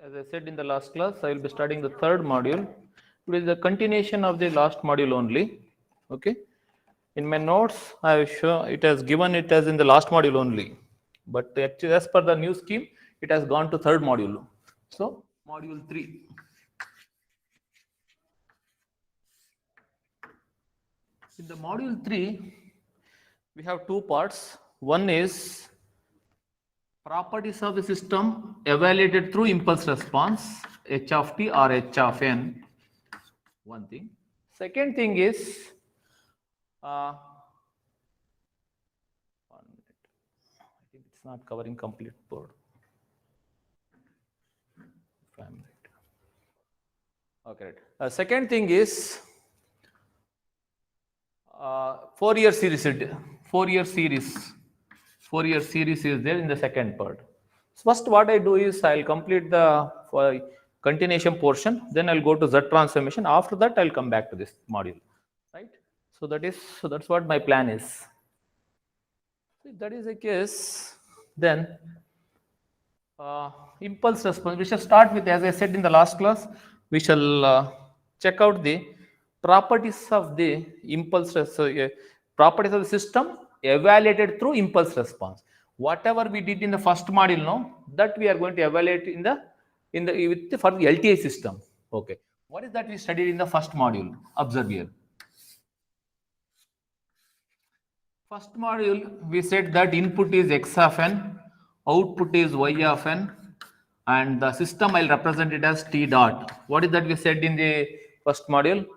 As I said in the last class, I will be studying the third module. It is the continuation of the last module only. Okay. In my notes, I have shown it has given it as in the last module only. But actually, as per the new scheme, it has gone to third module. So, module 3. In the module 3, we have two parts. One is properties of the system evaluated through impulse response, h of t or h of n. One thing. Second thing is, 1 minute. I think it's not covering complete board. 5 minutes. Okay, right. Second thing is, 4-year series. 4-year series. 4-year series is there in the second part. So first, what I do is I'll complete the continuation portion. Then I'll go to Z transformation. After that, I'll come back to this module. Right. So that's what my plan is. If that is the case, then impulse response. We shall start with, as I said in the last class, we shall check out the properties of the properties of the system evaluated through impulse response. Whatever we did in the first module, no, that we are going to evaluate for the LTI system. Okay. What is that we studied in the first module? Observe here. First module, we said that input is x of n, output is y of n, and the system I'll represent it as t dot. What is that we said in the first module?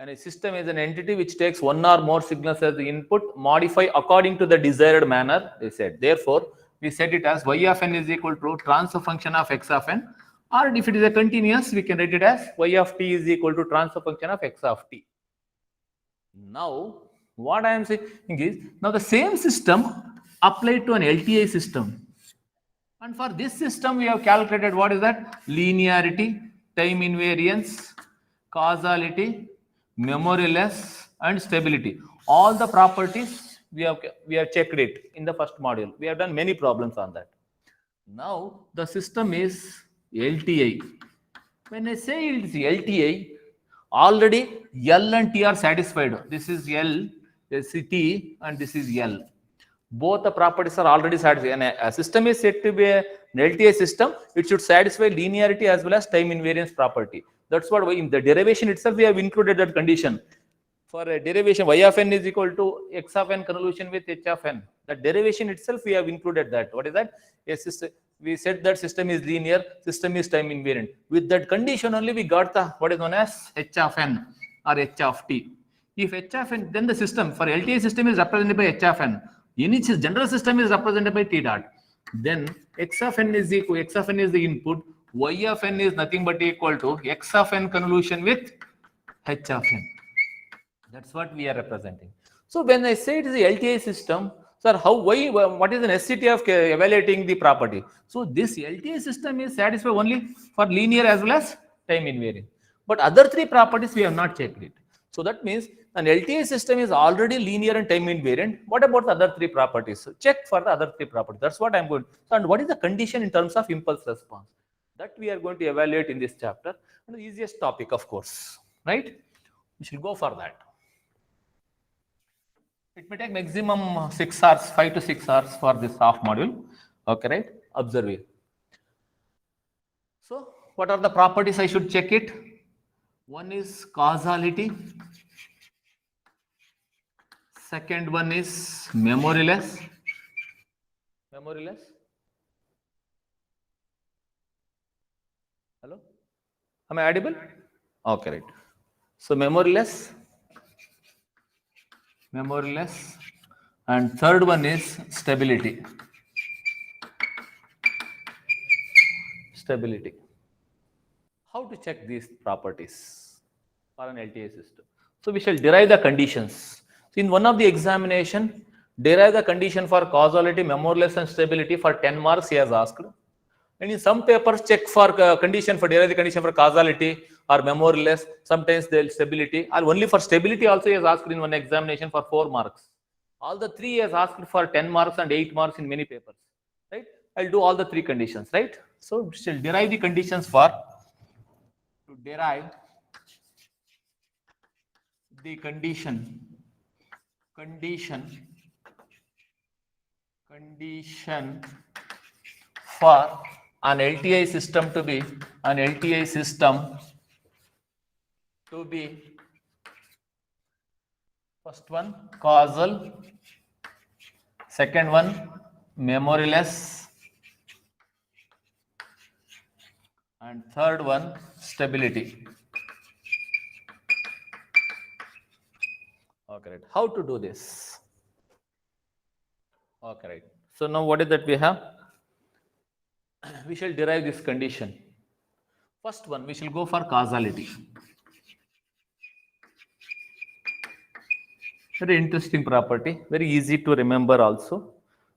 And a system is an entity which takes one or more signals as the input, modify according to the desired manner, they said. Therefore, we set it as y of n is equal to transfer function of x of n, or if it is a continuous, we can write it as y of t is equal to transfer function of x of t. Now, what I am saying is, now the same system applied to an LTI system. And for this system, we have calculated what is that? Linearity, time invariance, causality, memoryless, and stability. All the properties we have checked it in the first module. We have done many problems on that. Now the system is LTI. When I say it is LTI, already L and T are satisfied. This is L, this is T, and this is L. Both the properties are already satisfied. And a system is said to be an LTI system. It should satisfy linearity as well as time invariance property. That's what in the derivation itself we have included that condition. For a derivation, y of n is equal to x of n convolution with h of n. The derivation itself we have included that. What is that? We said that system is linear, system is time invariant. With that condition only we got the what is known as h of n or h of t. If h of n, then the system for LTI system is represented by h of n. Any general system is represented by t dot. Then x of n is equal, x of n is the input, y of n is nothing but equal to x of n convolution with h of n. That's what we are representing. So when I say it is the LTI system, sir, what is the necessity of evaluating the property? So this LTI system is satisfied only for linear as well as time invariant. But other three properties we have not checked it. So that means an LTI system is already linear and time invariant. What about the other three properties? So check for the other three properties. That's what I'm going to. So, and what is the condition in terms of impulse response? That we are going to evaluate in this chapter. And the easiest topic, of course, right? We should go for that. It may take maximum 6 hours, 5 to 6 hours for this half module. Okay, right? Observe it. So, what are the properties I should check it? One is causality. Second one is memoryless. Memoryless. Hello? Am I audible? Okay, right. So, memoryless. Memoryless. And third one is stability. Stability. How to check these properties for an LTI system? So we shall derive the conditions. So in one of the examination, derive the condition for causality, memoryless, and stability for 10 marks he has asked. And in some papers, check for condition for derive the condition for causality or memoryless. Sometimes they'll stability, or only for stability also he has asked in one examination for 4 marks. All the three he has asked for 10 marks and 8 marks in many papers. Right? I'll do all the three conditions. Right? So we shall derive the conditions for to derive the condition for an LTI system to be first one causal, second one memoryless, and third one stability. Okay, right. How to do this? Okay, right. So now what is that we have? We shall derive this condition. First one, we shall go for causality. Very interesting property, very easy to remember also.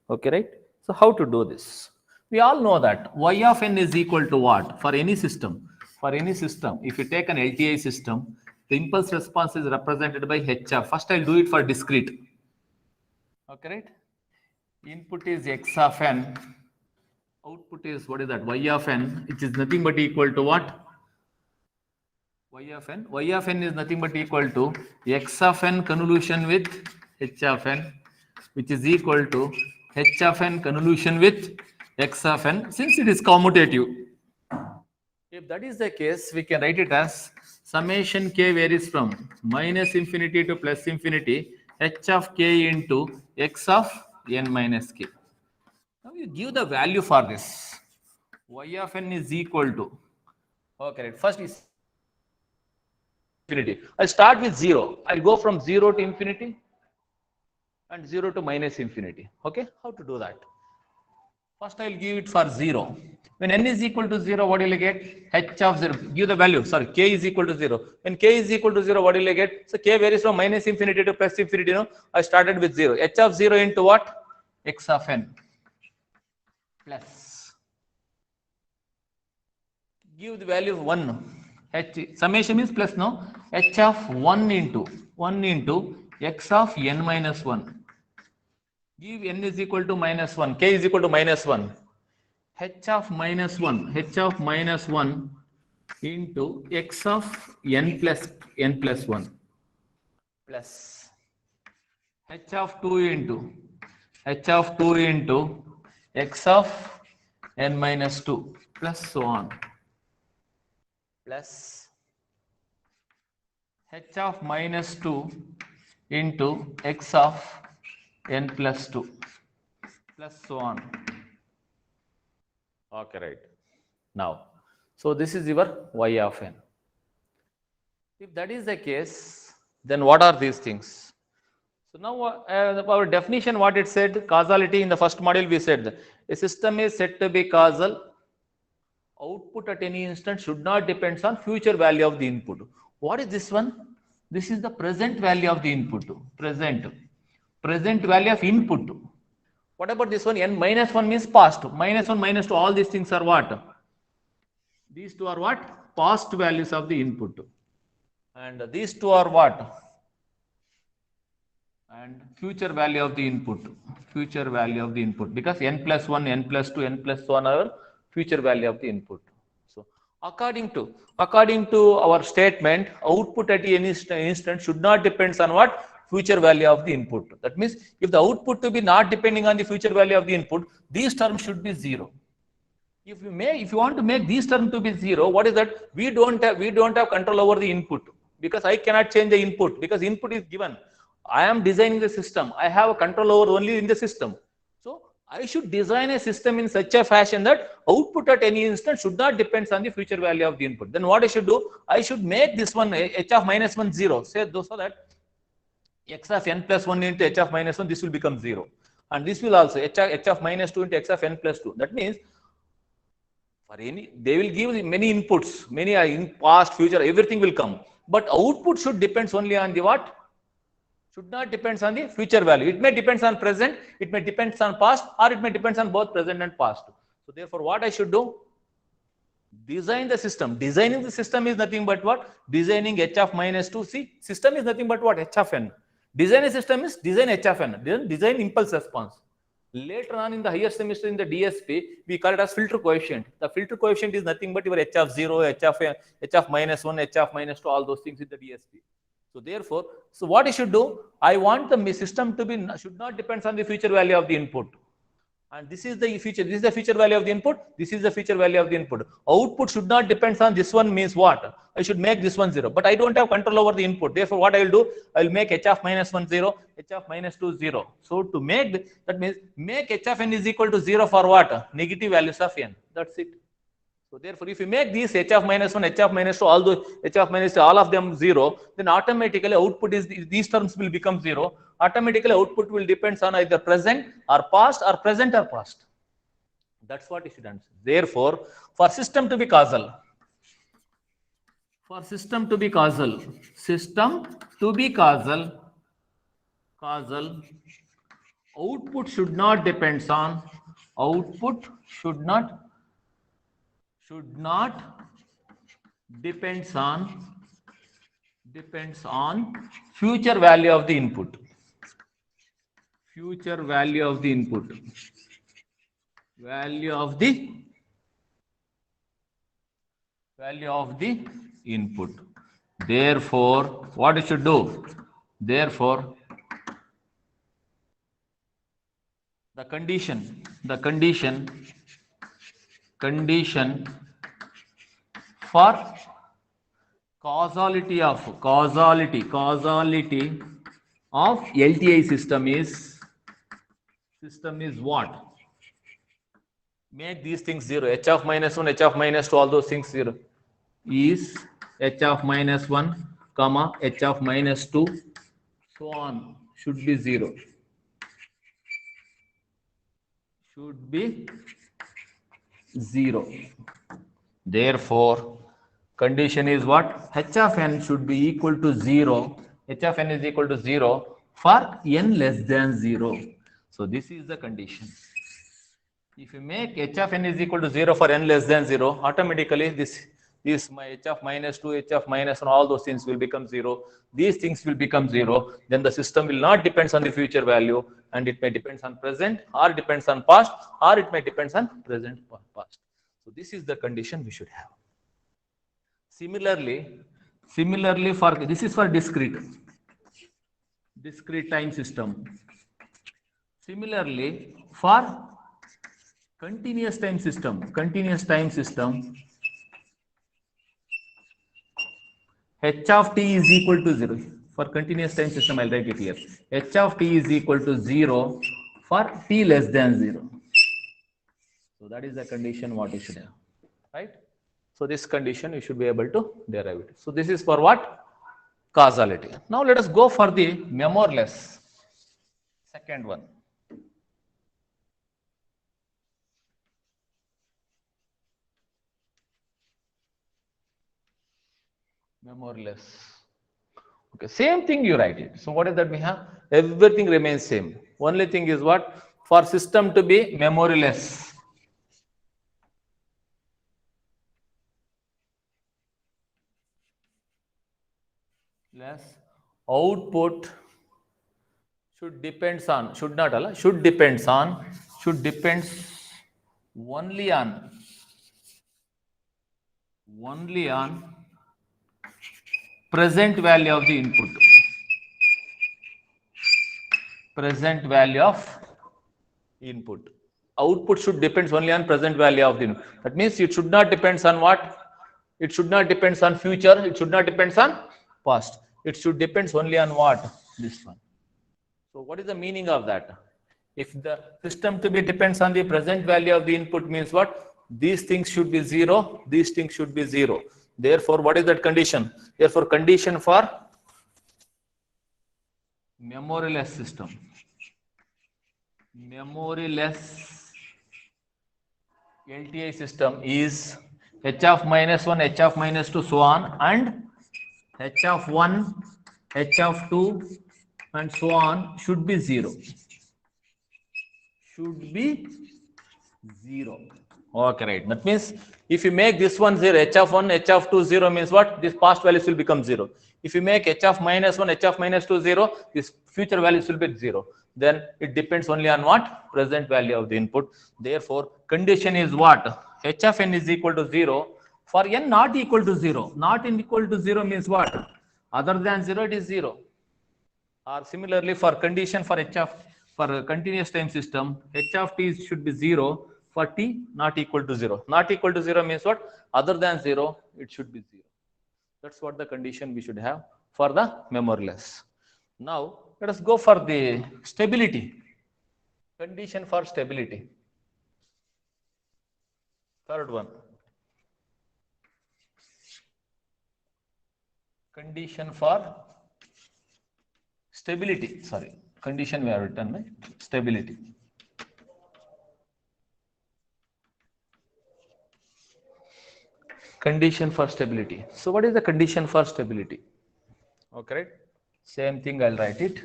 Okay, right? So how to do this? We all know that y of n is equal to what? For any system, if you take an LTI system, the impulse response is represented by HF. First, I'll do it for discrete. Okay, right? Input is x of n. Output is, what is that? Y of n, which is nothing but equal to what? Y of n. Y of n is nothing but equal to x of n convolution with h of n, which is equal to h of n convolution with x of n, since it is commutative. If that is the case, we can write it as summation k varies from minus infinity to plus infinity, h of k into x of n minus k. Now you give the value for this. Y of n is equal to, okay, right. First is infinity. I'll start with 0. I'll go from 0 to infinity and 0 to minus infinity. Okay, how to do that? First, I'll give it for 0. When n is equal to 0, what will you get? H of 0. Give the value. Sorry, k is equal to 0. When k is equal to 0, what will you get? So k varies from minus infinity to plus infinity. No, I started with 0. H of 0 into what? X of n plus. Give the value of 1. H summation means plus, no? H of 1 into x of n minus 1. Give n is equal to minus 1, k is equal to minus 1. H of minus 1 into x of n plus 1 plus h of 2 into x of n minus 2 plus so on, plus h of minus 2 into x of n plus 2 plus so on. Okay, right. Now, so this is your y of n. If that is the case, then what are these things? So now our definition, what it said, causality in the first module, we said a system is said to be causal. Output at any instant should not depend on future value of the input. What is this one? This is the present value of the input. Present value of input. What about this one? N minus 1 means past. Minus 1, minus 2, all these things are what? These two are what? Past values of the input. And these two are what? And future value of the input. Future value of the input. Because n plus 1, n plus 2, n plus 1 are future value of the input. So according to our statement, output at any instant should not depend on what? Future value of the input. That means if the output to be not depending on the future value of the input, these terms should be 0. If you want to make these terms to be 0, what is that? We don't have control over the input, because I cannot change the input, because input is given. I am designing the system. I have a control over only in the system. So I should design a system in such a fashion that output at any instant should not depend on the future value of the input. Then what I should do? I should make this one h of minus 1 0. Say so that x of n plus 1 into h of minus 1, this will become 0. And this will also h of minus 2 into x of n plus 2. That means for any, they will give many inputs, many in past, future, everything will come. But output should depend only on the what? Should not depend on the future value. It may depend on present, it may depend on past, or it may depend on both present and past. So therefore, what I should do? Design the system. Designing the system is nothing but what? Designing h of minus 2. See, system is nothing but what? H of n. Design a system is design h of n. Design impulse response. Later on in the higher semester in the DSP, we call it as filter coefficient. The filter coefficient is nothing but your h of 0, h of minus 1, h of minus 2, all those things in the DSP. So therefore, so what you should do, I want the system to be, should not depend on the future value of the input. And this is the future, this is the future value of the input, this is the future value of the input. Output should not depend on this one means what? I should make this one 0, but I don't have control over the input. Therefore, what I will do, I will make h of minus 1 0, h of minus 2 0. So to make, that means make h of n is equal to 0 for what? Negative values of n. That's it. So therefore, if you make these h of minus 1, h of minus 2, all those h of minus 2, all of them 0, then automatically output is, these terms will become 0. Automatically output will depend on either present or past or present or past. That's what you should answer. Therefore, for system to be causal, output should not depend on, depends on future value of the input. Value of the input. Therefore, what you should do? Therefore, the condition for causality of LTI system is what? Make these things 0. H of minus 1, h of minus 2, all those things 0. Is h of minus 1, comma, h of minus 2, so on, should be 0. Therefore, condition is what? H of n should be equal to 0. H of n is equal to 0 for n less than 0. So this is the condition. If you make h of n is equal to 0 for n less than 0, automatically this my h of minus 2, h of minus 1, all those things will become 0. These things will become 0. Then the system will not depend on the future value, and it may depend on present, or depends on past, or it may depend on present or past. So this is the condition we should have. Similarly, for this is for discrete time system. Similarly, for continuous time system, h of t is equal to 0. For continuous time system, I'll write it here. H of t is equal to 0 for t less than 0. So that is the condition what you should have, right? So this condition you should be able to derive it. So this is for what? Causality. Now let us go for the memoryless, second one. Memoryless. Okay, same thing you write it. So what is that we have? Everything remains same. Only thing is what? For system to be memoryless, output should depends on, should depends only on present value of the input. Output should depends only on present value of the input. That means it should not depends on what? It should not depends on future. It should not depends on past. It should depends only on what? This one. So what is the meaning of that? If the system to be depends on the present value of the input means what? These things should be 0. These things should be 0. Therefore, what is that condition? Therefore, condition for memoryless system. Memoryless LTI system is h of minus 1, h of minus 2, so on, and h of 1, h of 2, and so on should be 0. Okay, right. That means If you make this one 0, h of 1, h of 2 0 means what? This past values will become 0. If you make h of minus 1, h of minus 2 0, this future values will be 0. Then it depends only on what? Present value of the input. Therefore, condition is what? H of n is equal to 0 for n not equal to 0. Not equal to 0 means what? Other than 0, it is 0. Or similarly, for condition for h of for a continuous time system, h of t should be 0 for t not equal to 0. Not equal to 0 means what? Other than 0, it should be 0. That's what the condition we should have for the memoryless. Now, let us go for the stability. Condition for stability. Third one. Condition for stability. Sorry, condition we have written, right? Stability. Condition for stability. So what is the condition for stability? Okay, right? Same thing, I'll write it.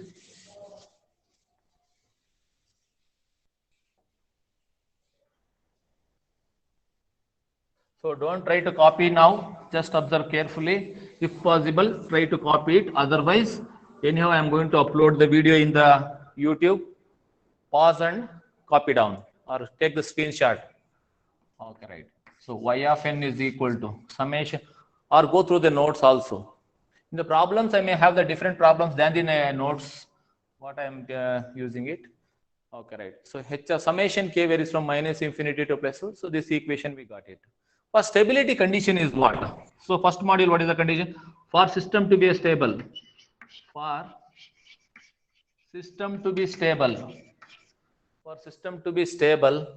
So don't try to copy now, just observe carefully. If possible, try to copy it. Otherwise, anyhow, I am going to upload the video in the YouTube. Pause and copy down or take the screenshot. Okay, right. So y of n is equal to summation, or go through the notes also. In the problems, I may have the different problems than the notes, what I am using it. Okay, right. So h of summation k varies from minus infinity to plus 2. So this equation we got it. For stability condition is what? So first module, what is the condition? For system to be stable. For system to be stable. For system to be stable.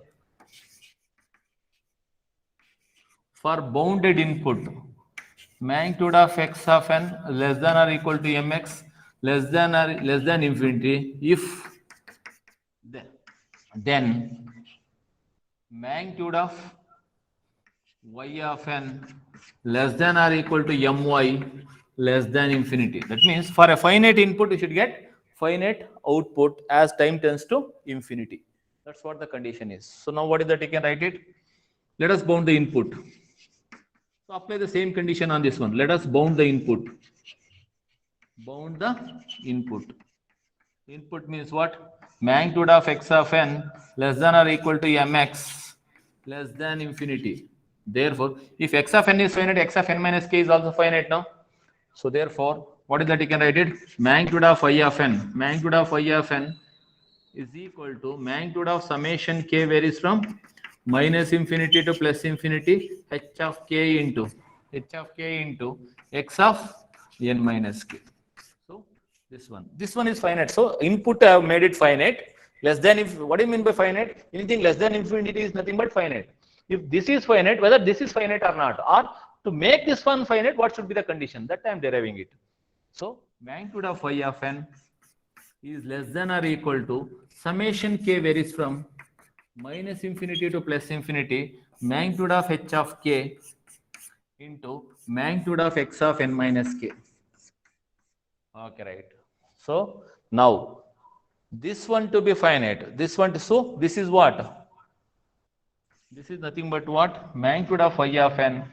For bounded input, magnitude of x of n less than or equal to mx less than infinity. If then magnitude of y of n less than or equal to my less than infinity. That means for a finite input, you should get finite output as time tends to infinity. That's what the condition is. So now what is that? You can write it. Let us bound the input. So apply the same condition on this one. Let us bound the input. Bound the input. Input means what? Magnitude of x of n less than or equal to mx less than infinity. Therefore, if x of n is finite, x of n minus k is also finite now. So therefore, what is that? You can write it. Magnitude of y of n. Magnitude of y of n is equal to magnitude of summation k varies from minus infinity to plus infinity h of k into x of n minus k. So this one is finite. So input I have made it finite. Less than, if what do you mean by finite? Anything less than infinity is nothing but finite. If this is finite, whether this is finite or not, or to make this one finite, what should be the condition? That I am deriving it. So magnitude of y of n is less than or equal to summation k varies from minus infinity to plus infinity magnitude of h of k into magnitude of x of n minus k. Okay, right. So now this one to be finite, this one to, so this is what? This is nothing but what? Magnitude of y of n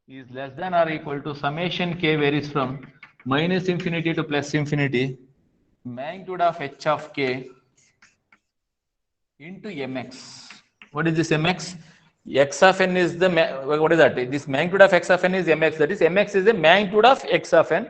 is less than or equal to summation k varies from minus infinity to plus infinity magnitude of h of k into mx. What is this mx? X of n is the, what is that? This magnitude of x of n is mx. That is, mx is the magnitude of x of n,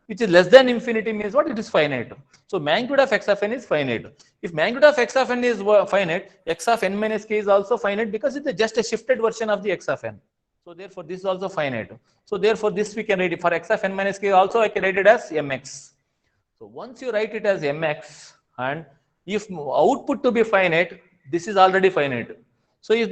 which is less than infinity means what? It is finite. So magnitude of x of n is finite. If magnitude of x of n is finite, x of n minus k is also finite because it is just a shifted version of the x of n. So therefore, this is also finite. So therefore, this we can write it for x of n minus k also I can write it as mx. So once you write it as mx, and if output to be finite, this is already finite. So if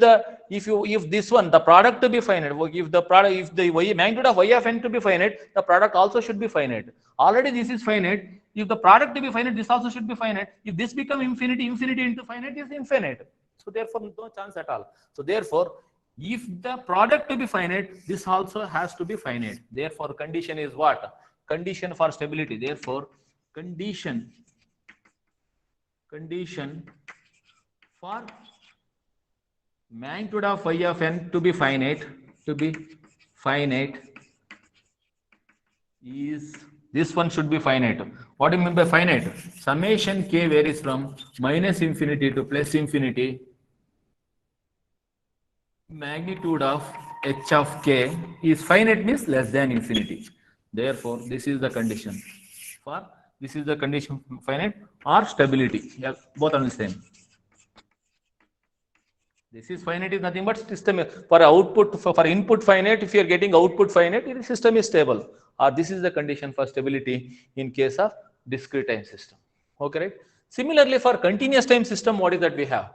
this one, the product to be finite, if the magnitude of y of n to be finite, the product also should be finite. Already this is finite. If the product to be finite, this also should be finite. If this become infinity, infinity into finite is infinite. So therefore, no chance at all. So therefore, if the product to be finite, this also has to be finite. Therefore, condition is what? Condition for stability. Therefore, condition for magnitude of y of n to be finite is, this one should be finite. What do you mean by finite? Summation k varies from minus infinity to plus infinity. Magnitude of h of k is finite, means less than infinity. Therefore, this is the condition for, this is the condition finite or stability. Yeah, both are the same. This is finite is nothing but system for output, for input finite. If you are getting output finite, the system is stable. Or this is the condition for stability in case of discrete time system. Okay, right? Similarly, for continuous time system, what is that we have?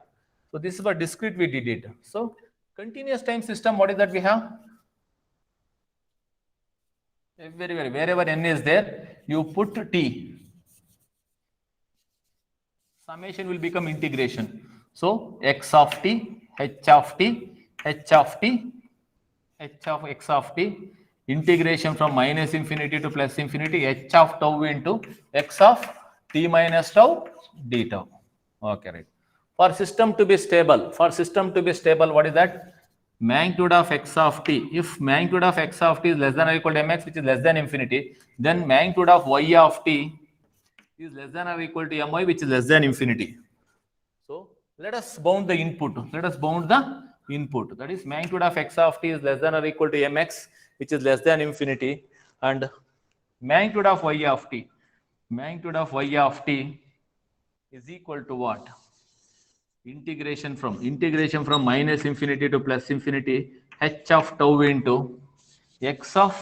So this is for discrete we did it. So continuous time system, what is that we have? Very, wherever n is there, you put t. Summation will become integration. So x of t, h of t, h of t, h of x of t, integration from minus infinity to plus infinity, h of tau into x of t minus tau d tau. Okay, right. For system to be stable, what is that? Magnitude of x of t. If magnitude of x of t is less than or equal to mx, which is less than infinity, then magnitude of y of t is less than or equal to my, which is less than infinity. So let us bound the input. That is, magnitude of x of t is less than or equal to mx, which is less than infinity, and magnitude of y of t. Magnitude of y of t is equal to what? Integration from minus infinity to plus infinity, h of tau into x of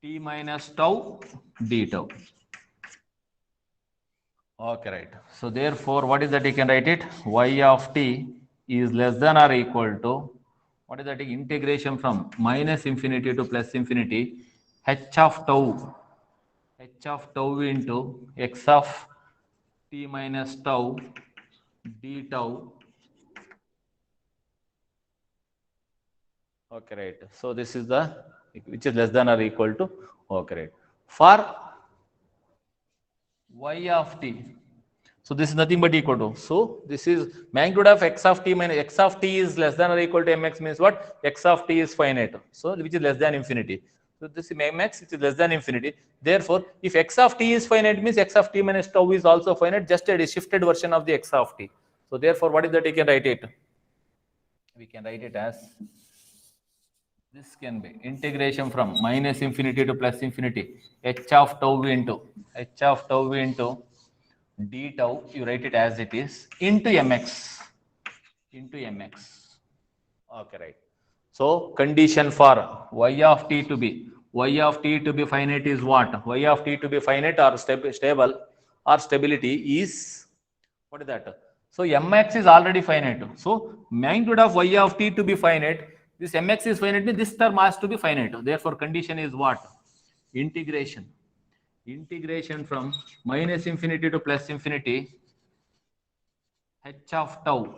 t minus tau d tau. Okay, right. So therefore, what is that? You can write it. Y of t is less than or equal to, what is that? Integration from minus infinity to plus infinity, h of tau into x of t minus tau d tau. Okay, right. So this is the, which is less than or equal to, okay, right. For y of t, so this is nothing but equal to, so this is magnitude of x of t minus x of t is less than or equal to mx, means what? X of t is finite, so which is less than infinity. So this is mx, which is less than infinity. Therefore, if x of t is finite, means x of t minus tau is also finite, just a shifted version of the x of t. So therefore, what is that? You can write it. We can write it as, this can be integration from minus infinity to plus infinity, h of tau into d tau, you write it as it is, into mx. Okay, right. So condition for y of t to be finite is what? Y of t to be finite or stable or stability is, what is that? So mx is already finite. So magnitude of y of t to be finite, this mx is finite, means this term has to be finite. Therefore, condition is what? Integration from minus infinity to plus infinity, h of tau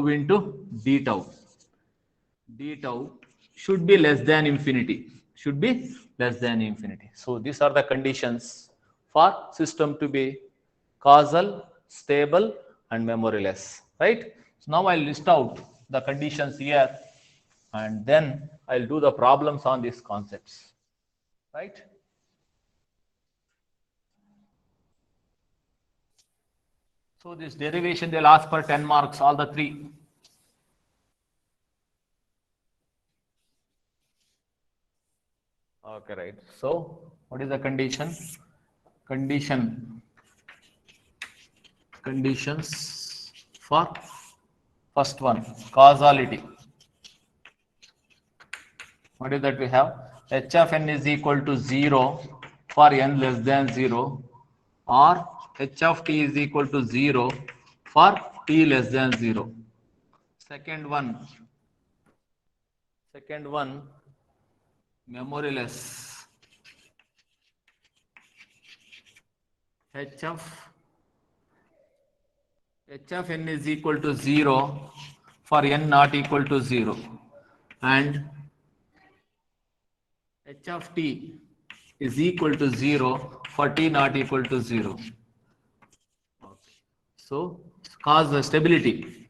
into d tau should be less than infinity. So these are the conditions for system to be causal, stable, and memoryless, right? So now I'll list out the conditions here, and then I'll do the problems on these concepts, right? So this derivation, they'll ask for 10 marks, all the three. Okay, right. So what is the condition? Conditions for first one, causality. What is that we have? H of n is equal to 0 for n less than 0, or h of t is equal to 0 for t less than 0. Second one, memoryless. H of n is equal to 0 for n not equal to 0, and h of t is equal to 0 for t not equal to 0. Okay. So cause the stability.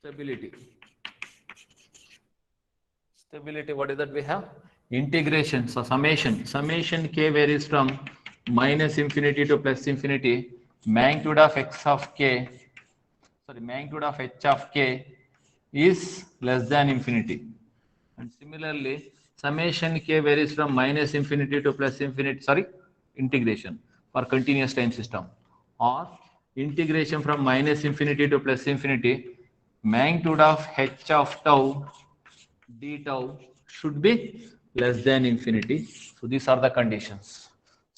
stability. Stability, what is that we have? Integration, so summation k varies from minus infinity to plus infinity. Magnitude of x of k, sorry, magnitude of h of k is less than infinity. And similarly, summation k varies from minus infinity to plus infinity, sorry, integration for continuous time system, or integration from minus infinity to plus infinity, magnitude of h of tau d tau should be less than infinity. So these are the conditions.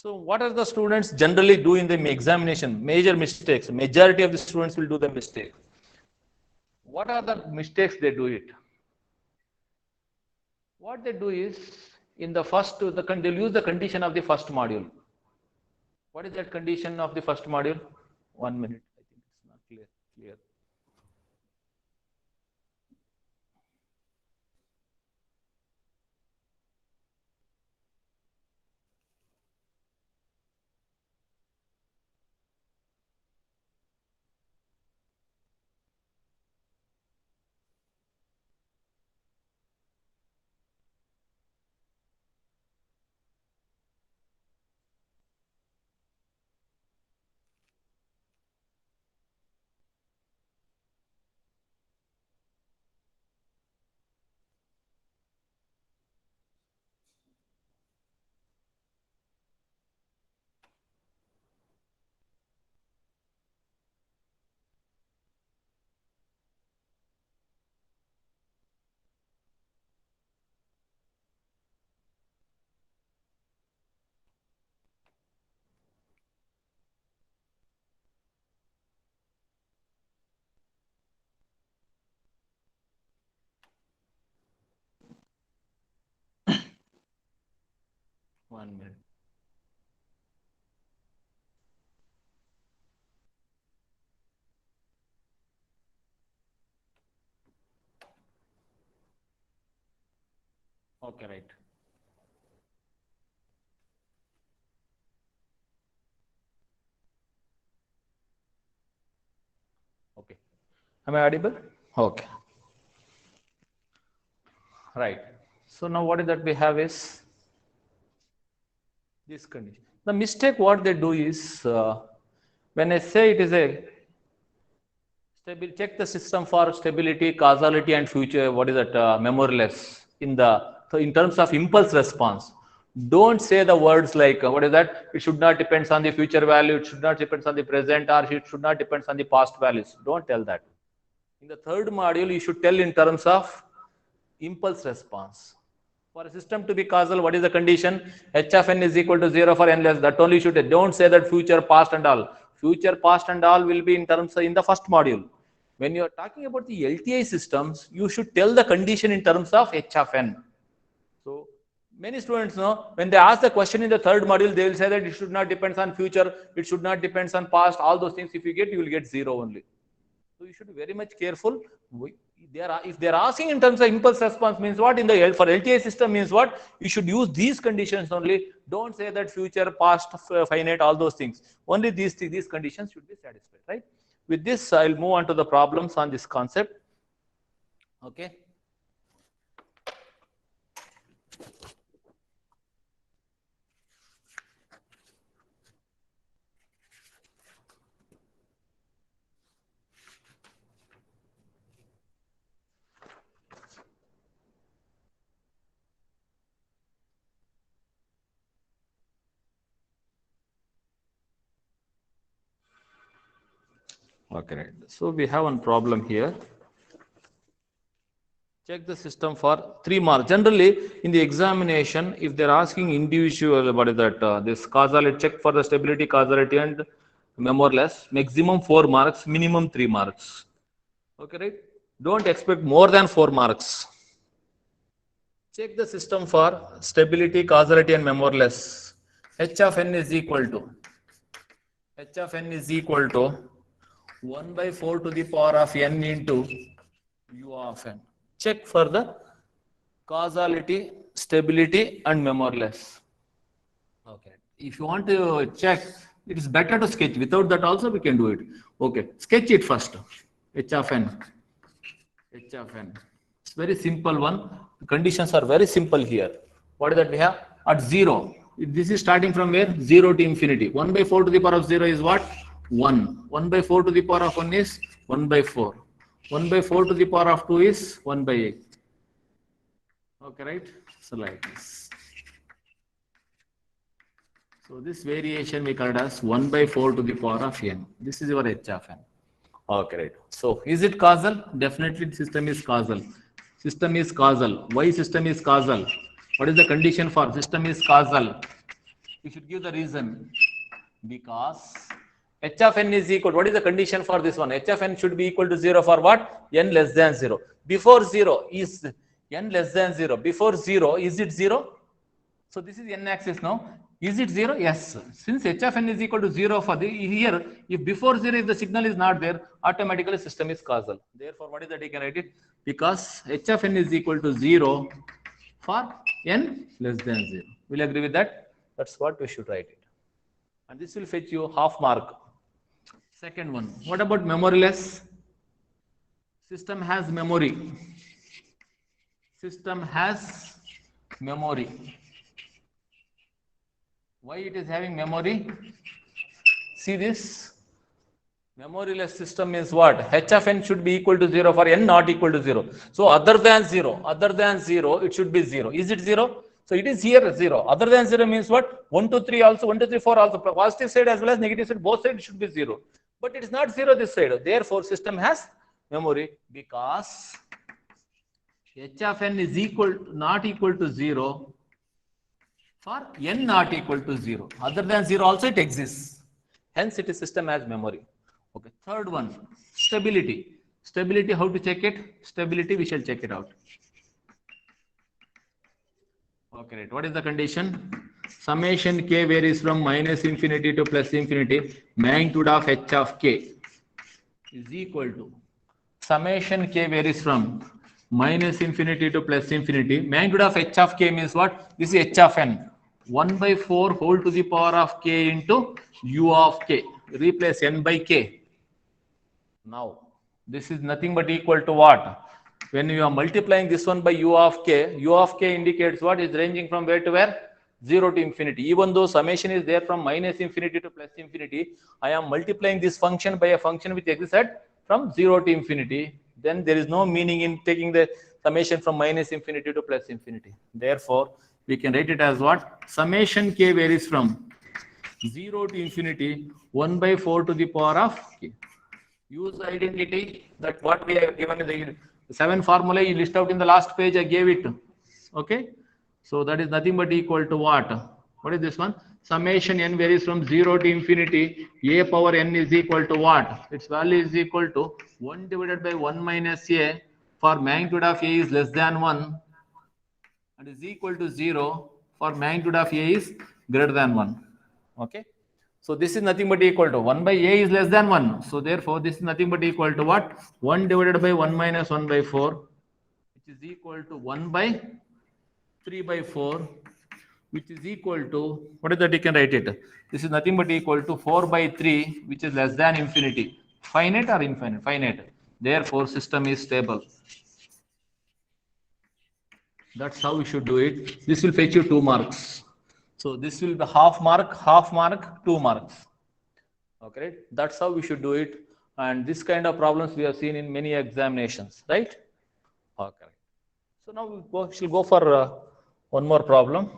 So what are the students generally do in the examination? Major mistakes. Majority of the students will do the mistake. What are the mistakes they do it? What they do is, in the first, they'll use the condition of the first module. What is that condition of the first module? 1 minute. I think it's not clear. One minute. Okay, right. Okay. Am I audible? Okay. Right. So now what is that we have is this condition. The mistake what they do is, when I say it is a check the system for stability, causality, and future. What is that? Memoryless in terms of impulse response. Don't say the words like what is that? It should not depends on the future value. It should not depends on the present, or it should not depends on the past values. Don't tell that. In the third module, you should tell in terms of impulse response. For a system to be causal, what is the condition? H of n is equal to 0 for n less. That only you should. Don't say that future, past, and all. Future, past, and all will be in terms in the first module. When you are talking about the LTI systems, you should tell the condition in terms of H of n. So many students know when they ask the question in the third module, they will say that it should not depend on future, it should not depend on past. All those things, if you get, you will get 0 only. So you should be very much careful. If they are asking in terms of impulse response, means what? In the for LTI system means what? You should use these conditions only. Don't say that future, past, finite, all those things. Only these conditions should be satisfied, right? With this, I'll move on to the problems on this concept. Okay. Okay, right. So we have one problem here. Check the system for 3 marks. Generally, in the examination, if they're asking individual, what is that? This causality, check for the stability, causality, and memoryless. Maximum 4 marks, minimum 3 marks. Okay, right? Don't expect more than 4 marks. Check the system for stability, causality, and memoryless. H of n is equal to 1 by 4 to the power of n into u of n. Check for the causality, stability, and memoryless. Okay. If you want to check, it is better to sketch. Without that also we can do it. Okay. Sketch it first. H of n. H of n. It's very simple one. The conditions are very simple here. What is that we have? At 0. This is starting from where? 0 to infinity. 1 by 4 to the power of 0 is what? 1. 1 by 4 to the power of 1 is 1 by 4. 1 by 4 to the power of 2 is 1 by 8. Okay, right? So like this. So this variation we call it as 1 by 4 to the power of n. This is your H of n. Okay, right. So is it causal? Definitely system is causal. System is causal. Why system is causal? What is the condition for system is causal? You should give the reason. Because H of n is equal. What is the condition for this one? H of n should be equal to 0 for what? N less than 0. Before 0 is n less than 0. Before 0, is it 0? So this is n axis now. Is it 0? Yes. Since H of n is equal to 0 for the here, if before 0 if the signal is not there, automatically system is causal. Therefore, what is that you can write it? Because H of n is equal to 0 for n less than 0. Will you agree with that? That's what we should write it. And this will fetch you half mark. Second one. What about memoryless? System has memory. System has memory. Why it is having memory? See this? Memoryless system is what? H of n should be equal to 0 for n not equal to 0. So other than 0, it should be 0. Is it 0? So it is here 0. Other than 0 means what? 1, 2, 3 also, 1, 2, 3, 4 also. Positive side as well as negative side, both sides should be 0. But it is not 0 this side. Therefore, system has memory because H of n is not equal to 0 for n not equal to 0. Other than 0 also it exists. Hence, it is system has memory. Okay. Third one, stability. Stability, how to check it? Stability, we shall check it out. Okay, right. What is the condition? Summation k varies from minus infinity to plus infinity. Magnitude of h of k is equal to summation k varies from minus infinity to plus infinity. Magnitude of h of k means what? This is h of n. 1 by 4 whole to the power of k into u of k. Replace n by k. Now, this is nothing but equal to what? When you are multiplying this one by u of k indicates what? Is ranging from where to where? 0 to infinity. Even though summation is there from minus infinity to plus infinity, I am multiplying this function by a function which exists at from 0 to infinity. Then there is no meaning in taking the summation from minus infinity to plus infinity. Therefore, we can write it as what? Summation k varies from 0 to infinity, 1 by 4 to the power of k. Use identity that what we have given in the 7 formula you list out in the last page I gave it. Okay. So that is nothing but equal to what? What is this one? Summation n varies from 0 to infinity. A power n is equal to what? Its value is equal to 1 divided by 1 minus a for magnitude of a is less than 1 and is equal to 0 for magnitude of a is greater than 1. Okay. So this is nothing but equal to 1 by a is less than 1. So therefore, this is nothing but equal to what? 1 divided by 1 minus 1 by 4, which is equal to 1 by 3 by 4, which is equal to, what is that you can write it? This is nothing but equal to 4 by 3, which is less than infinity. Finite or infinite? Finite. Therefore, system is stable. That's how we should do it. This will fetch you 2 marks. So this will be half mark, 2 marks. Okay, that's how we should do it. And this kind of problems we have seen in many examinations, right? Okay. So now we shall go for one more problem.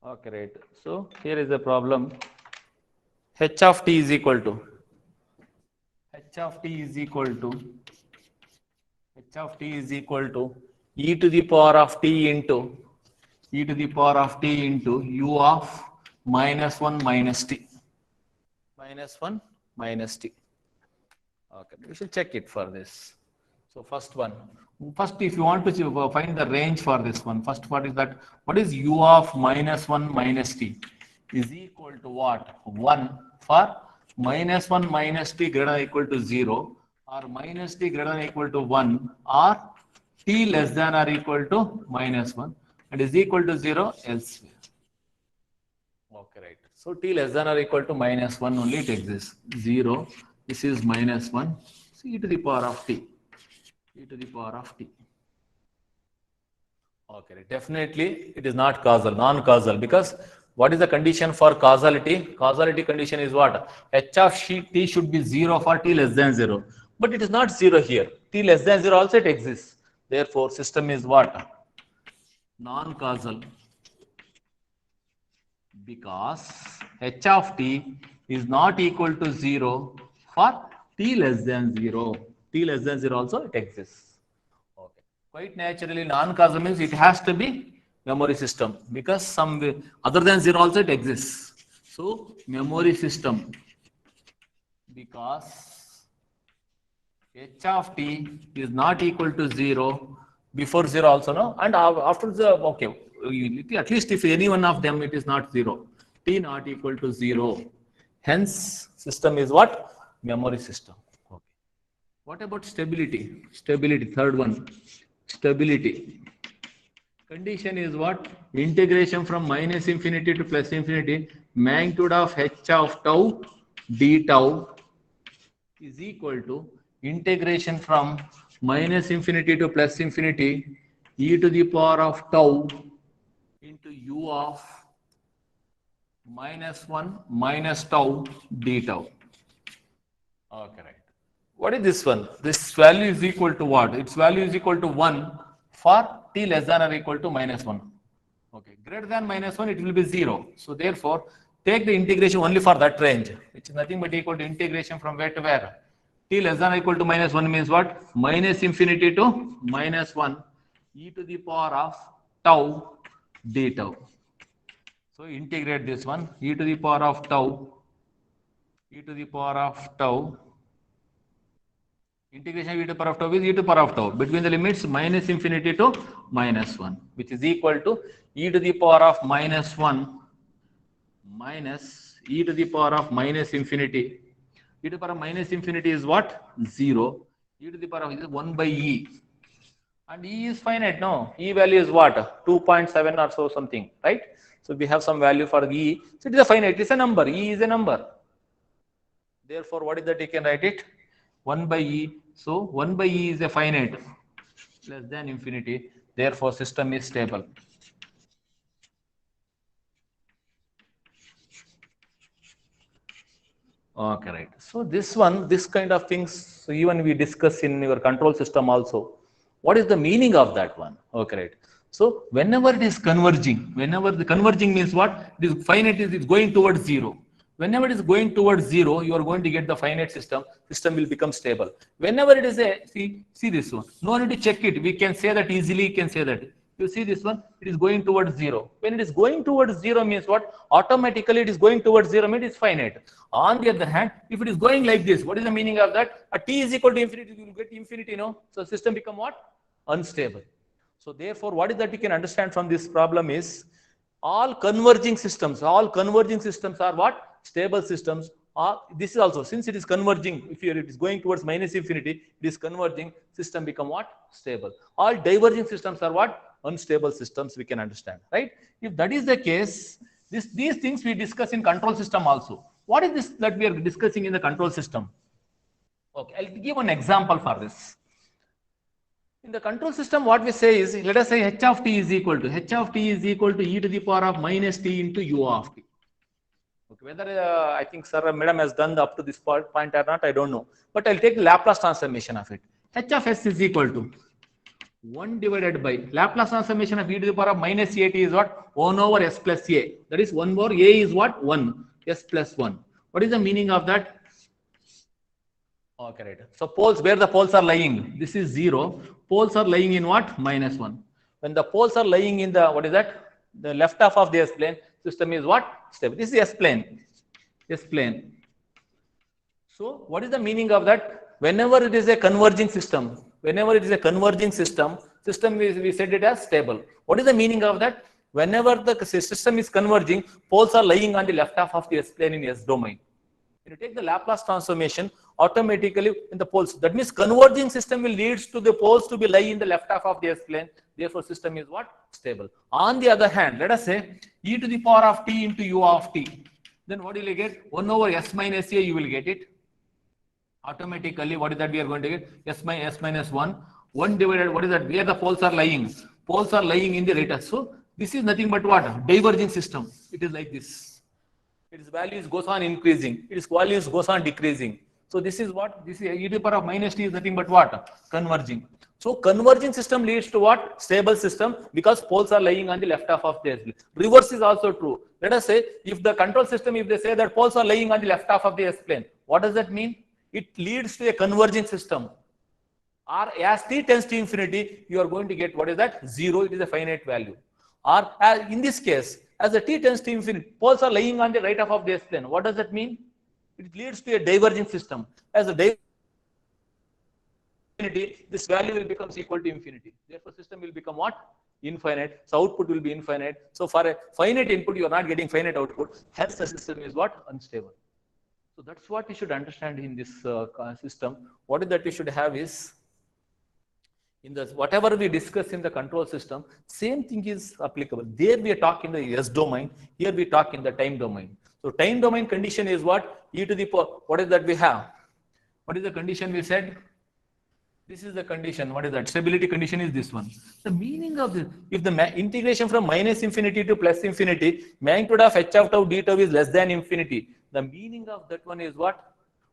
Okay, right. So here is the problem. H of t is equal to e to the power of t into u of minus 1 minus t. Okay, we should check it for this. So first, if you want to find the range for this one, first part is that what is u of minus 1 minus t is equal to what? 1 for minus 1 minus t greater than or equal to 0, or minus t greater than or equal to 1 or t less than or equal to minus 1 and is equal to 0 elsewhere. Okay, right. So t less than or equal to minus 1 only it exists. 0, this is minus 1, so e to the power of t. E to the power of t. Okay, right. Definitely it is not causal, non-causal, because what is the condition for causality? Causality condition is what? H of t should be 0 for t less than 0. But it is not 0 here. T less than 0 also it exists. Therefore, system is what? Non-causal. Because h of t is not equal to 0 for t less than 0. T less than 0 also it exists. Okay. Quite naturally, non-causal means it has to be memory system because some other than 0 also it exists. So, memory system, because h of t is not equal to 0 before 0 also, no, and after the, okay, at least if any one of them it is not 0, t not equal to 0, hence system is what? Memory system. Okay. What about stability? Stability, third one, stability. Condition is what? Integration from minus infinity to plus infinity, magnitude of h of tau d tau is equal to integration from minus infinity to plus infinity e to the power of tau into u of minus 1 minus tau d tau. Okay, right. What is this one? This value is equal to what? Its value is equal to 1 for t less than or equal to minus 1. Okay, greater than minus 1, it will be 0. So therefore, take the integration only for that range, which is nothing but equal to integration from where to where? T less than or equal to minus 1 means what? Minus infinity to minus 1 e to the power of tau d tau. So integrate this one, e to the power of tau, e to the power of tau. Integration of e to the power of tau is e to the power of tau between the limits minus infinity to minus 1, which is equal to e to the power of minus 1 minus e to the power of minus infinity. E to the power of minus infinity is what? 0. E to the power of is 1 by e. And e is finite, no? E value is what? 2.7 or so something, right? So we have some value for e. So it is a finite, it is a number. E is a number. Therefore, what is that? You can write it 1 by e. So 1 by e is a finite, less than infinity. Therefore, system is stable. Okay, right. So this one, this kind of things, so even we discuss in your control system also. What is the meaning of that one? Okay, right. So whenever it is converging, whenever the converging means what? This finite is going towards 0. Whenever it is going towards 0, you are going to get the finite system. System will become stable. Whenever it is a, see this one. No need to check it. We can say that easily. You can say that. You see this one, it is going towards 0. When it is going towards 0 means what? Automatically it is going towards 0 means it is finite. On the other hand, if it is going like this, what is the meaning of that? A t is equal to infinity, you will get infinity, no? So system become what? Unstable. So therefore, what is that you can understand from this problem is all converging systems are what? Stable systems. This is also, since it is converging, if it is going towards minus infinity, it is converging, system become what? Stable. All diverging systems are what? Unstable systems, we can understand, right? If that is the case, these things we discuss in control system also. What is this that we are discussing in the control system? Okay, I'll give an example for this. In the control system, what we say is, let us say h of t is equal to e to the power of minus t into u of t. Okay, whether I think sir or madam has done up to this point or not, I don't know. But I'll take the Laplace transformation of it. H of s is equal to 1 divided by Laplace transformation of e to the power of minus at is what? 1 over s plus a. That is 1 more a is what? 1. S plus 1. What is the meaning of that? Okay, right. So poles, where the poles are lying, this is 0. Poles are lying in what? Minus 1. When the poles are lying in the, what is that? The left half of the S plane, system is what? Stable. This is S plane. S plane. So what is the meaning of that? Whenever it is a converging system, system is, we said it as stable. What is the meaning of that? Whenever the system is converging, poles are lying on the left half of the S plane in S domain. When you take the Laplace transformation automatically in the poles. That means converging system will leads to the poles to be lie in the left half of the S-plane. Therefore, system is what? Stable. On the other hand, let us say e to the power of t into u of t. Then what will you get? 1 over s minus a, you will get it. Automatically, what is that we are going to get? S minus 1. 1 divided, what is that? Where the poles are lying? Poles are lying in the right. So, this is nothing but what? Diverging system. It is like this. Its values goes on increasing. Its values goes on decreasing. So, this is what? This is e to the power of minus t is nothing but what? Converging. So, converging system leads to what? Stable system, because poles are lying on the left half of the S-plane. Reverse is also true. Let us say, if the control system, if they say that poles are lying on the left half of the S-plane, what does that mean? It leads to a converging system. Or as t tends to infinity, you are going to get what is that? 0, it is a finite value. Or in this case, as the t tends to infinity, poles are lying on the right half of the S-plane. What does that mean? It leads to a diverging system. As the diverging infinity, this value will become equal to infinity. Therefore, system will become what? Infinite. So output will be infinite. So for a finite input, you are not getting finite output. Hence, the system is what? Unstable. So that's what we should understand in this system. What is that we should have is, in the whatever we discuss in the control system, same thing is applicable. There we are talking the S domain. Here we talk in the time domain. So time domain condition is what? E to the power. What is that we have? What is the condition we said? This is the condition. What is that? Stability condition is this one. The meaning of this, if the integration from minus infinity to plus infinity, magnitude of h of tau d tau is less than infinity. The meaning of that one is what?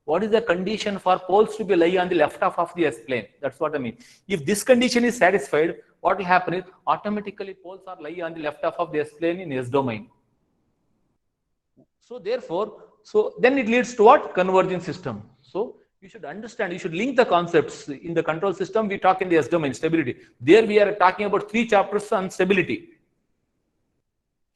What is the condition for poles to be lie on the left half of the S-plane? That's what I mean. If this condition is satisfied, what will happen is automatically poles are lie on the left half of the S-plane in S domain. So therefore, then it leads to what? Converging system. So you should understand, you should link the concepts. In the control system, we talk in the S domain, stability. There we are talking about 3 chapters on stability.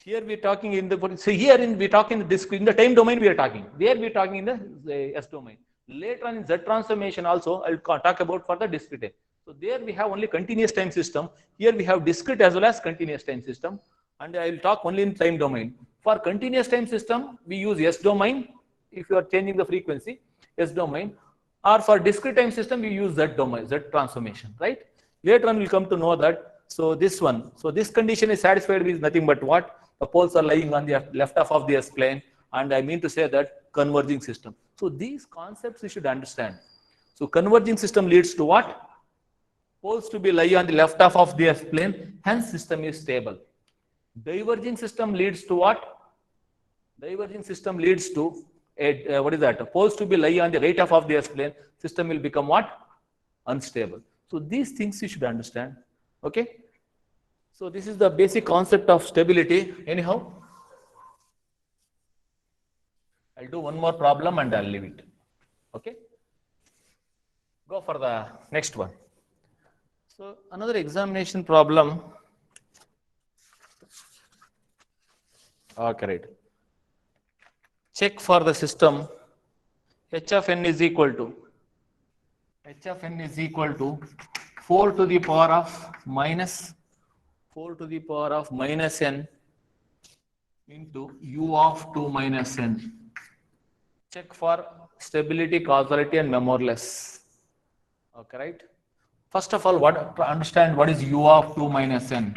Here we are talking in the, so here we talk in the time domain we are talking. There we are talking in the S domain. Later on in Z transformation also, I'll talk about for the discrete time. So there we have only continuous time system. Here we have discrete as well as continuous time system. And I will talk only in time domain. For continuous time system, we use S domain. If you are changing the frequency, S domain. Or for discrete time system, we use Z domain, Z transformation, right? Later on, we'll come to know that. So this one, so this condition is satisfied with nothing but what? The poles are lying on the left half of the S-plane, and I mean to say that converging system. So these concepts you should understand. So converging system leads to what? Poles to be lie on the left half of the S-plane, hence system is stable. Diverging system leads to what? Diverging system leads to what is that? Poles to be lie on the right half of the S-plane, system will become what? Unstable. So these things you should understand. Okay? So this is the basic concept of stability. Anyhow, I'll do one more problem and I'll leave it. Okay? Go for the next one. So another examination problem. Okay, right. Check for the system. H of n is equal to 4 to the power of minus n into u of 2 minus n. Check for stability, causality, and memoryless. Okay, right? First of all, understand what is u of 2 minus n.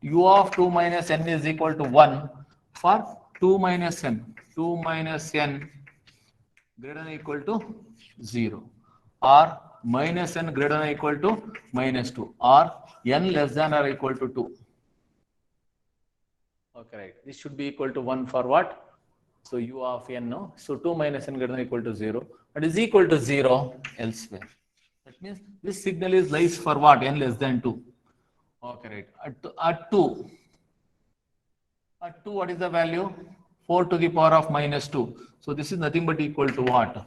U of 2 minus n is equal to 1 for 2 minus n. 2 minus n greater than or equal to 0, or minus n greater than or equal to minus 2, or n less than or equal to 2. Okay, right. This should be equal to 1 for what? So u of n, no? So 2 minus n greater than or equal to 0, and is equal to 0 elsewhere. That means this signal is lies for what? N less than 2. Okay, right. At 2, what is the value? 4 to the power of minus 2. So this is nothing but equal to what?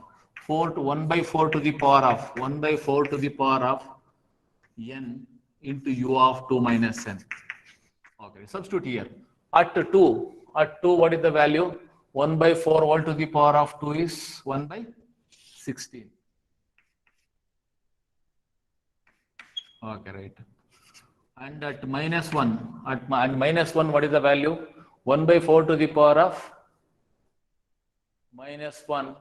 1 by 4 to the power of n into u of 2 minus n. Okay, substitute here. At 2, what is the value? 1 by 4 all to the power of 2 is 1 by 16. Okay, right. And at minus 1, what is the value? 1 by 4 to the power of minus 1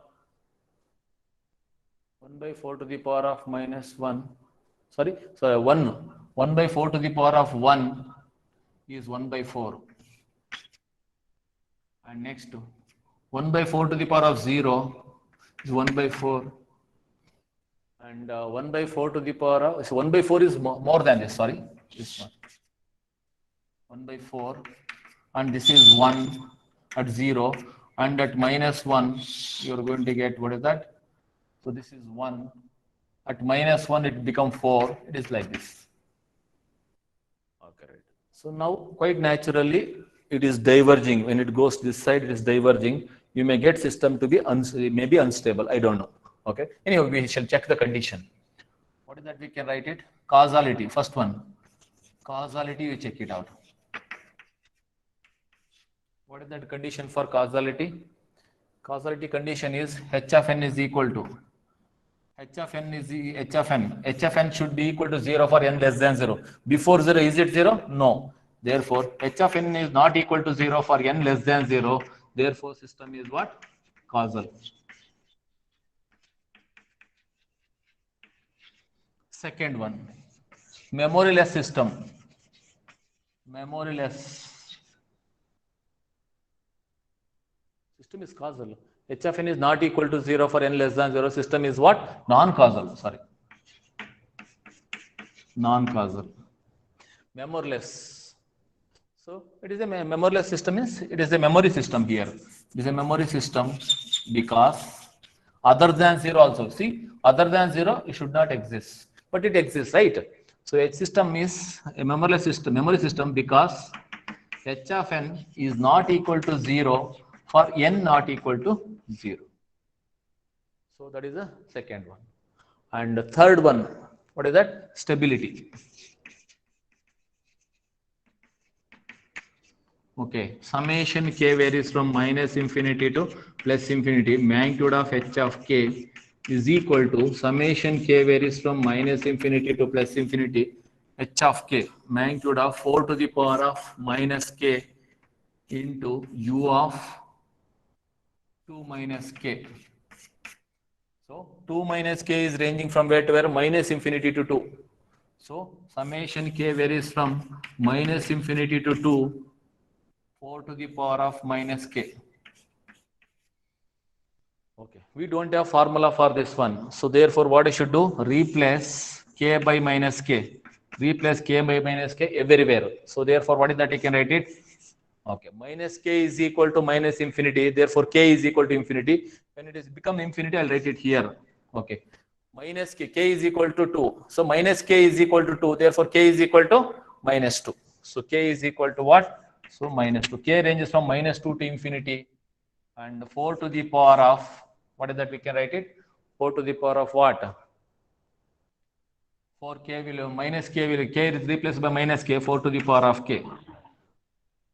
1 by 4 to the power of minus 1. Sorry, 1 by 4 to the power of 1 is 1 by 4. And next, 1 by 4 to the power of 0 is 1 by 4. And 1 by 4 to the power of, so 1 by 4 is more than this, sorry, this one. 1 by 4, and this is 1 at 0, and at minus 1, you are going to get, what is that? So this is 1. At minus 1, it becomes 4. It is like this. Okay, right. So now, quite naturally, it is diverging. When it goes this side, it is diverging. You may get system to be maybe unstable. I don't know. Okay. Anyway, we shall check the condition. What is that? We can write it. Causality. First one. Causality, we check it out. What is that condition for causality? Causality condition is h of n is equal to h of n is h of n. H of n should be equal to 0 for n less than 0. Before 0, is it 0? No. Therefore, h of n is not equal to 0 for n less than 0. Therefore, system is what? Causal. Second one, memoryless system. Memoryless system is causal. H of n is not equal to 0 for n less than 0. System is what? Non-causal. Sorry. Non-causal. Memoryless. So it is a memoryless system. It is a memory system here. It is a memory system because other than 0 also. See, other than 0, it should not exist. But it exists, right? So a system is a memoryless system, memory system because h of n is not equal to 0 for n not equal to 0. So that is the second one. And the third one, what is that? Stability. Okay, summation k varies from minus infinity to plus infinity. Magnitude of h of k is equal to summation k varies from minus infinity to plus infinity. H of k, magnitude of 4 to the power of minus k into u of 2 minus k. So 2 minus k is ranging from where to where? Minus infinity to 2. So summation k varies from minus infinity to 2, 4 to the power of minus k. Okay, we don't have formula for this one. So therefore, what I should do? Replace k by minus k. Replace k by minus k everywhere. So therefore, what is that? You can write it. Okay, minus k is equal to minus infinity. Therefore, k is equal to infinity. When it is become infinity, I'll write it here. Okay, minus k is equal to 2. So minus k is equal to 2. Therefore, k is equal to minus 2. So k is equal to what? So minus 2. K ranges from minus 2 to infinity. And 4 to the power of, what is that? We can write it. 4 to the power of what? 4k will minus k will k is replaced by minus k, 4 to the power of k.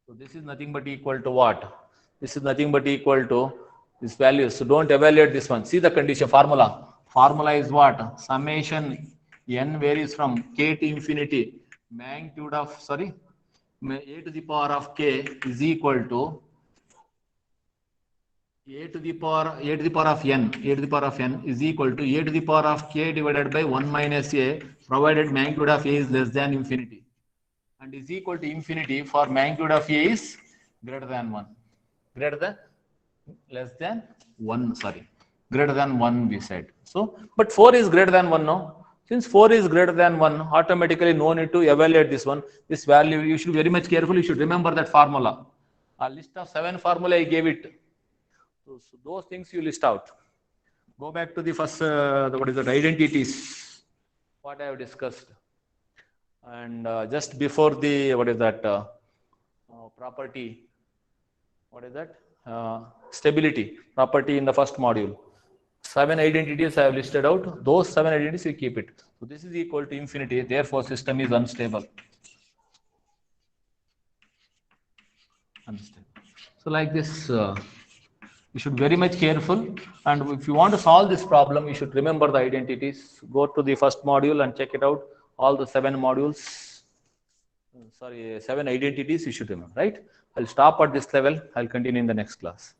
So this is nothing but equal to what? This is nothing but equal to this value. So don't evaluate this one. See the condition formula. Formula is what? Summation n varies from k to infinity. Magnitude of, sorry, a to the power of k is equal to a to the power of n. A to the power of n is equal to a to the power of k divided by 1 minus a, provided magnitude of a is less than infinity. And is equal to infinity for magnitude of a is greater than 1. Greater than, less than 1, sorry. Greater than 1 we said. So, but 4 is greater than 1 now. Since 4 is greater than 1, automatically no need to evaluate this one. This value, you should be very much careful. You should remember that formula. A list of 7 formula I gave it. So those things you list out. Go back to the first, what is that? Identities. What I have discussed. And just before the, what is that? Property. What is that? Stability. Property in the first module. 7 identities I have listed out. Those 7 identities you keep it. So this is equal to infinity. Therefore, system is unstable. Unstable. So like this, you should be very much careful. And if you want to solve this problem, you should remember the identities. Go to the first module and check it out. All the 7 modules. Sorry, 7 identities you should remember, right? I'll stop at this level. I'll continue in the next class.